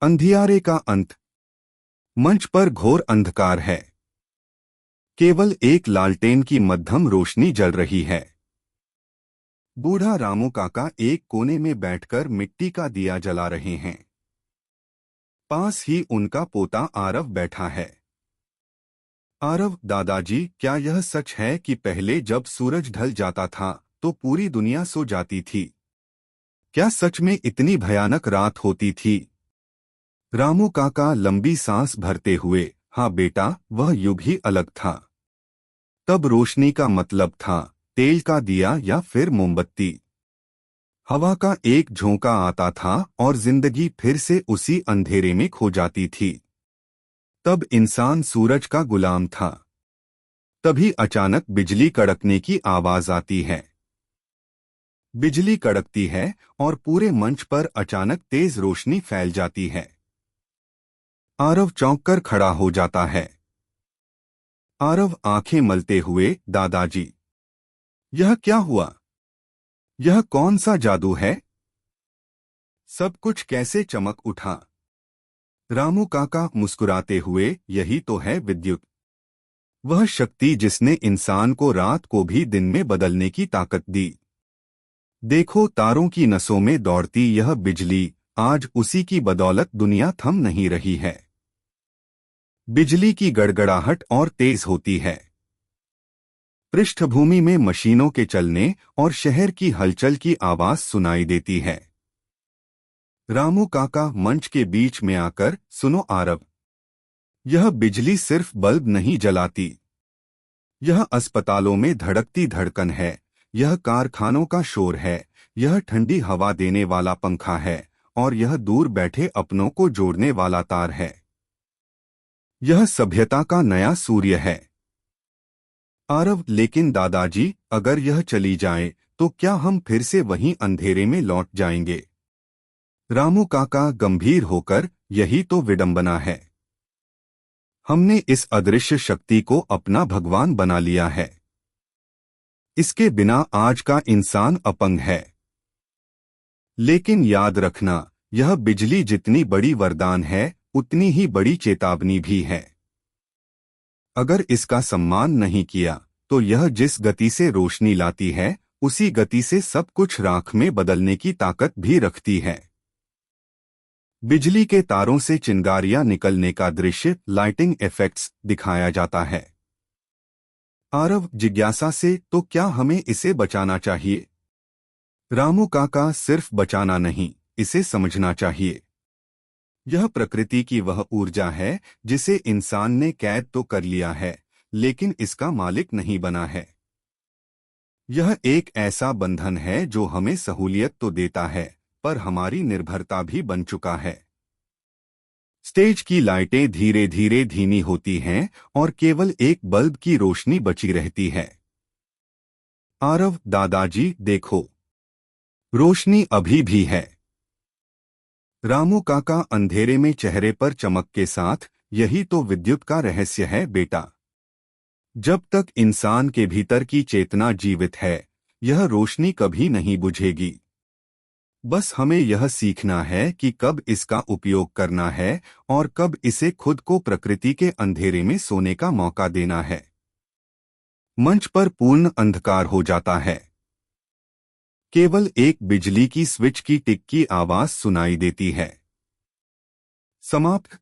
अंधियारे का अंत। मंच पर घोर अंधकार है। केवल एक लालटेन की मध्यम रोशनी जल रही है। बूढ़ा रामू काका एक कोने में बैठकर मिट्टी का दिया जला रहे हैं। पास ही उनका पोता आरव बैठा है। आरव, दादाजी, क्या यह सच है कि पहले जब सूरज ढल जाता था तो पूरी दुनिया सो जाती थी? क्या सच में इतनी भयानक रात होती थी? रामू काका लंबी सांस भरते हुए, हाँ बेटा, वह युग ही अलग था। तब रोशनी का मतलब था तेल का दिया या फिर मोमबत्ती। हवा का एक झोंका आता था और जिंदगी फिर से उसी अंधेरे में खो जाती थी। तब इंसान सूरज का गुलाम था। तभी अचानक बिजली कड़कने की आवाज आती है। बिजली कड़कती है और पूरे मंच पर अचानक तेज रोशनी फैल जाती है। आरव चौंक कर खड़ा हो जाता है। आरव आंखें मलते हुए, दादाजी, यह क्या हुआ? यह कौन सा जादू है? सब कुछ कैसे चमक उठा? रामू काका मुस्कुराते हुए, यही तो है विद्युत। वह शक्ति जिसने इंसान को रात को भी दिन में बदलने की ताकत दी। देखो, तारों की नसों में दौड़ती यह बिजली, आज उसी की बदौलत दुनिया थम नहीं रही है। बिजली की गड़गड़ाहट और तेज होती है। पृष्ठभूमि में मशीनों के चलने और शहर की हलचल की आवाज सुनाई देती है। रामू काका मंच के बीच में आकर, सुनो आरव, यह बिजली सिर्फ बल्ब नहीं जलाती। यह अस्पतालों में धड़कती धड़कन है, यह कारखानों का शोर है, यह ठंडी हवा देने वाला पंखा है, और यह दूर बैठे अपनों को जोड़ने वाला तार है। यह सभ्यता का नया सूर्य है। आरव, लेकिन दादाजी, अगर यह चली जाए तो क्या हम फिर से वहीं अंधेरे में लौट जाएंगे? रामू काका गंभीर होकर, यही तो विडंबना है। हमने इस अदृश्य शक्ति को अपना भगवान बना लिया है। इसके बिना आज का इंसान अपंग है। लेकिन याद रखना, यह बिजली जितनी बड़ी वरदान है, उतनी ही बड़ी चेतावनी भी है। अगर इसका सम्मान नहीं किया तो यह जिस गति से रोशनी लाती है, उसी गति से सब कुछ राख में बदलने की ताकत भी रखती है। बिजली के तारों से चिंगारियां निकलने का दृश्य लाइटिंग इफेक्ट्स दिखाया जाता है। आरव जिज्ञासा से, तो क्या हमें इसे बचाना चाहिए? रामू काका, सिर्फ बचाना नहीं, इसे समझना चाहिए। यह प्रकृति की वह ऊर्जा है जिसे इंसान ने कैद तो कर लिया है, लेकिन इसका मालिक नहीं बना है। यह एक ऐसा बंधन है जो हमें सहूलियत तो देता है, पर हमारी निर्भरता भी बन चुका है। स्टेज की लाइटें धीरे धीरे धीमी होती हैं और केवल एक बल्ब की रोशनी बची रहती है। आरव, दादाजी, देखो, रोशनी अभी भी है। रामू काका अंधेरे में चेहरे पर चमक के साथ, यही तो विद्युत का रहस्य है बेटा। जब तक इंसान के भीतर की चेतना जीवित है, यह रोशनी कभी नहीं बुझेगी। बस हमें यह सीखना है कि कब इसका उपयोग करना है और कब इसे खुद को प्रकृति के अंधेरे में सोने का मौका देना है। मंच पर पूर्ण अंधकार हो जाता है। केवल एक बिजली की स्विच की टिक की आवाज सुनाई देती है। समाप्त।